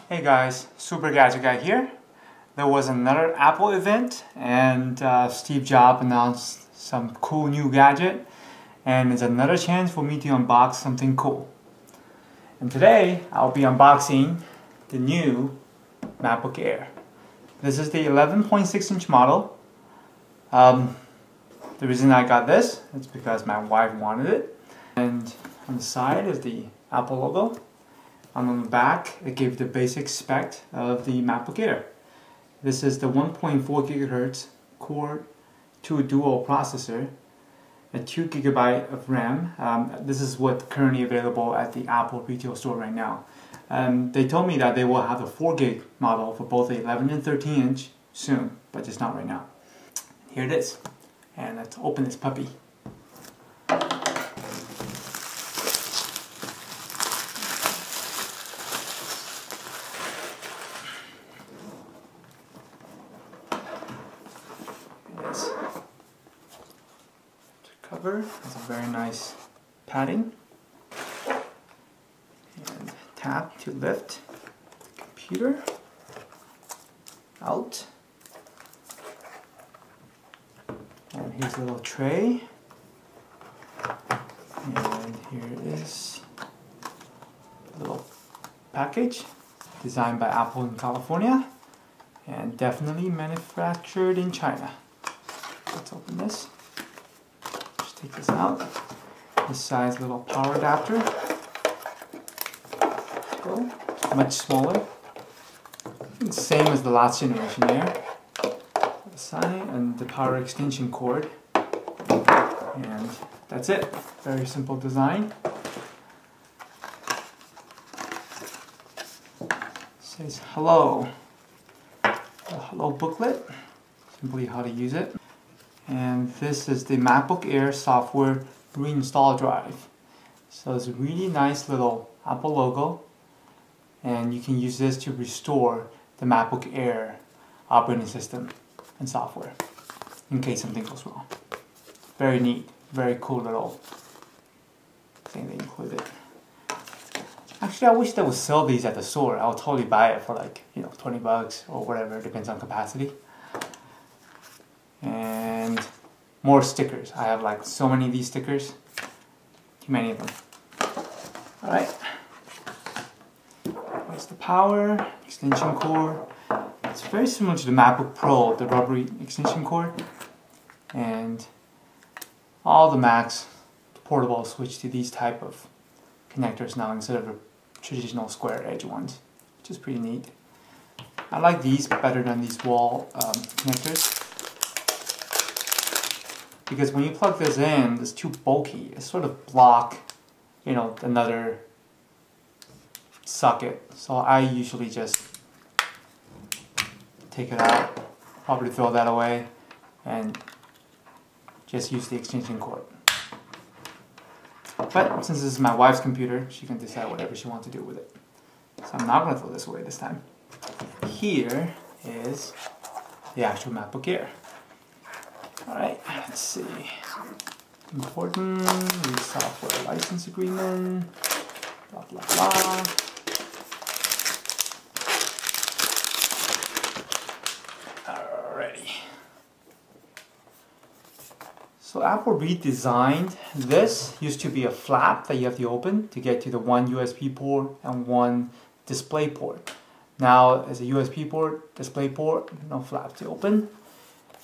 Hey guys, Super Gadget Guy here. There was another Apple event and Steve Jobs announced some cool new gadget, and it's another chance for me to unbox something cool. And today I'll be unboxing the new Macbook Air. This is the 11.6-inch model. The reason I got this is because my wife wanted it. And on the side is the Apple logo. And on the back, it gives the basic spec of the Macbook Air. This is the 1.4 GHz Core 2 dual processor, a 2 GB of RAM. This is what's currently available at the Apple retail store right now. They told me that they will have a 4 GB model for both the 11 and 13 inch soon, but just not right now. Here it is, and let's open this puppy. Cover has a very nice padding, and tap to lift the computer out. And here's a little tray, and here is a little package designed by Apple in California and definitely manufactured in China. Let's open this. Take this out. This size little power adapter. Go. Much smaller. It's the same as the last generation Air. The side and the power extension cord. And that's it. Very simple design. It says hello. A hello booklet. Simply how to use it. And this is the Macbook Air software Reinstall drive. So it's a really nice little Apple logo, and you can use this to restore the Macbook Air operating system and software in case something goes wrong. Very neat, very cool little thing they included. Actually, I wish they would sell these at the store. I would totally buy it for like, $20 or whatever, depends on capacity. And more stickers. I have like so many of these stickers. Too many of them. Alright. Here's the power extension cord. It's very similar to the MacBook Pro, the rubbery extension cord. And all the Macs portable switch to these type of connectors now instead of the traditional square edge ones, which is pretty neat. I like these better than these wall connectors, because when you plug this in, it's too bulky. It sort of block, another socket. So I usually just take it out, probably throw that away, and just use the extension cord. But since this is my wife's computer, she can decide whatever she wants to do with it. So I'm not going to throw this away this time. Here is the actual MacBook Air. Alright, let's see. Important, read software license agreement, blah blah blah. Alrighty. So Apple redesigned this. Used to be a flap that you have to open to get to the one USB port and one display port. Now it's a USB port, display port, no flap to open.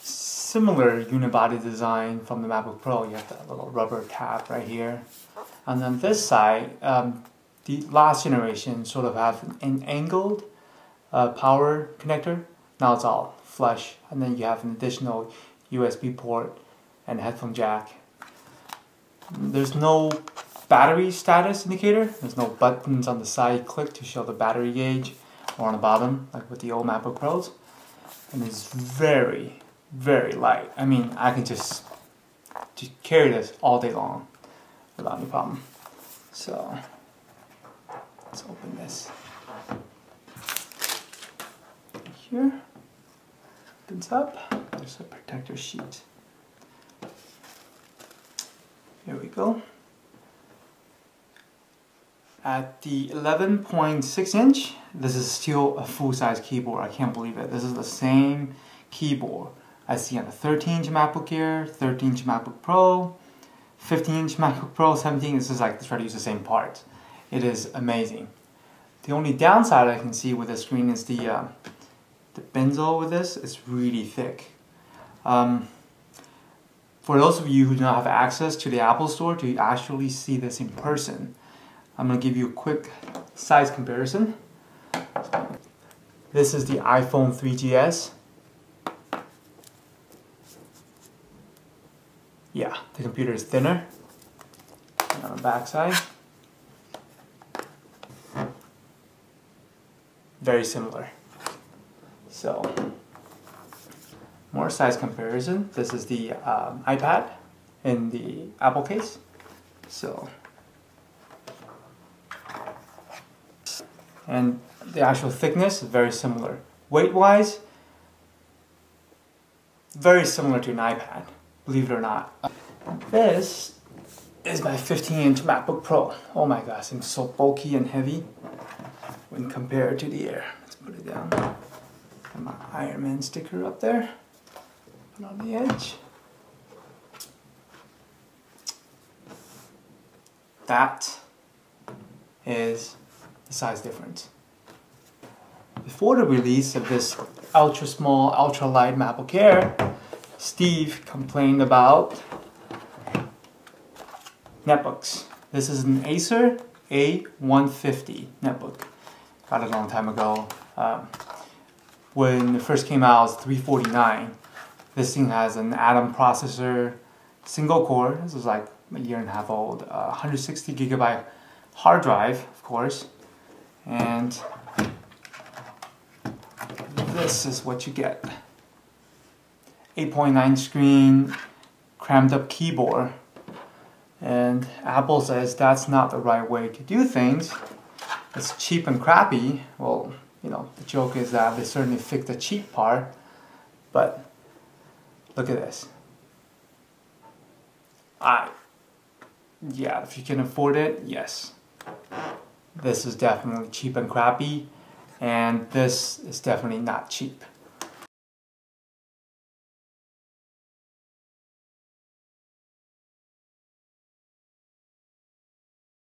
Similar unibody design from the MacBook Pro. You have that little rubber tab right here. And on this side, the last generation sort of have an angled power connector. Now it's all flush. And then you have an additional USB port and headphone jack. There's no battery status indicator. There's no buttons on the side you click to show the battery gauge, or on the bottom like with the old MacBook Pros. And it's very light. I mean, I can just carry this all day long without any problem. So let's open this. Here, opens up. There's a protector sheet. Here we go. At the 11.6 inch, this is still a full-size keyboard. I can't believe it. This is the same keyboard I see on the 13-inch MacBook Air, 13-inch MacBook Pro, 15-inch MacBook Pro, 17. This is like they try to use the same parts. It is amazing. The only downside I can see with the screen is the bezel with this is really thick. For those of you who do not have access to the Apple Store to actually see this in person, I'm going to give you a quick size comparison. This is the iPhone 3GS. Yeah, the computer is thinner. And on the back side, very similar. So, more size comparison. This is the iPad in the Apple case. So, and the actual thickness is very similar. Weight-wise, very similar to an iPad, believe it or not. This is my 15-inch MacBook Pro. Oh my gosh, it's so bulky and heavy when compared to the Air. Let's put it down. Got my Iron Man sticker up there. Put on the edge. That is the size difference. Before the release of this ultra small, ultra light MacBook Air, Steve complained about netbooks. This is an Acer A150 netbook. Got it a long time ago. When it first came out, it was $349. This thing has an Atom processor, single core. This was like a year and a half old. 160 gigabyte hard drive, of course. And this is what you get. 8.9 screen, crammed up keyboard. And Apple says that's not the right way to do things. It's cheap and crappy. Well, you know, the joke is that they certainly fixed the cheap part, but look at this. Yeah, if you can afford it, yes. This is definitely cheap and crappy, and this is definitely not cheap.